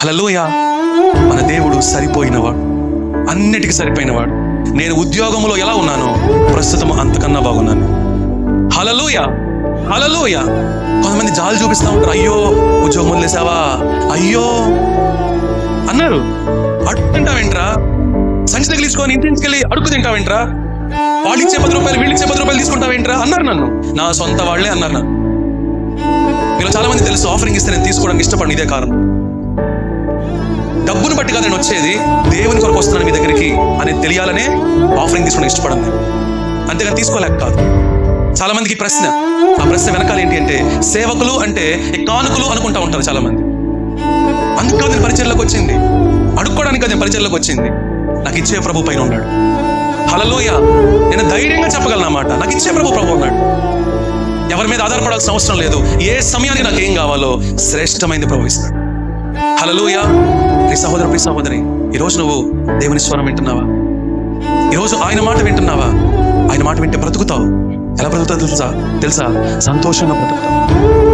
హల్లెలూయా. మన దేవుడు సరిపోయినవాడు, అన్నిటికీ సరిపోయినవాడు. నేను ఉద్యోగంలో ఎలా ఉన్నానో ప్రస్తుతం అంతకన్నా బాగున్నాను. హల్లెలూయా, హల్లెలూయా. కొంతమంది జాలి చూపిస్తా ఉంటారు, అయ్యో ఉద్యోగం వదిలేసావా, అయ్యో అన్నారు. అడుగు తింటావేంట్రా, సంచి తగిలించుకొని ఇంటికి వెళ్ళి అడుగు తింటావేంట్రా, వాళ్ళు ఇచ్చే 10 రూపాయలు వీళ్ళు ఇచ్చే 10 రూపాయలు తీసుకుంటావేంట్రా అన్నారు నన్ను. నా సొంత వాళ్ళే అన్నారు నన్ను. మీరు చాలా మంది తెలుసు, ఆఫరింగ్ ఇస్తే నేను తీసుకోవడానికి ఇష్టపడను. ఇదే కారణం. డబ్బును బట్టి కాదు నేను వచ్చేది, దేవుని కొరకు వస్తున్నాను మీ దగ్గరికి అని తెలియాలనే ఆఫరింగ్ తీసుకోవడానికి ఇష్టపడను నేను, అంతేగాని తీసుకోలేక కాదు. చాలా మందికి ప్రశ్న, ఆ ప్రశ్న వెనకాల ఏంటి అంటే, సేవకులు అంటే కానుకలు అనుకుంటా ఉంటారు చాలా మంది. అందుకు కాదు నేను పరిచర్లోకి వచ్చింది, అడుక్కోవడానికి కాదు నేను పరిచర్లోకి వచ్చింది. నాకు ఇచ్చే ప్రభు పైన ఉన్నాడు. హల్లెలూయా. నేను ధైర్యంగా చెప్పగలను అన్నమాట, నాకు ఇచ్చే ప్రభు ఉన్నాడు. ఎవరి మీద ఆధారపడాల్సిన అవసరం లేదు. ఏ సమయానికి నాకు ఏం కావాలో శ్రేష్టమైనది ప్రభు ఇస్తాడు. హల్లెలూయా. ప్రియ సహోదరు, ప్రియ సహోదరి, ఈరోజు నువ్వు దేవుని స్వరం వింటున్నావా? ఈరోజు ఆయన మాట వింటున్నావా? ఆయన మాట వింటే బ్రతుకుతావు. ఎలా బ్రతుకుతావు తెలుసా? సంతోషంగా బ్రతుకుతావు.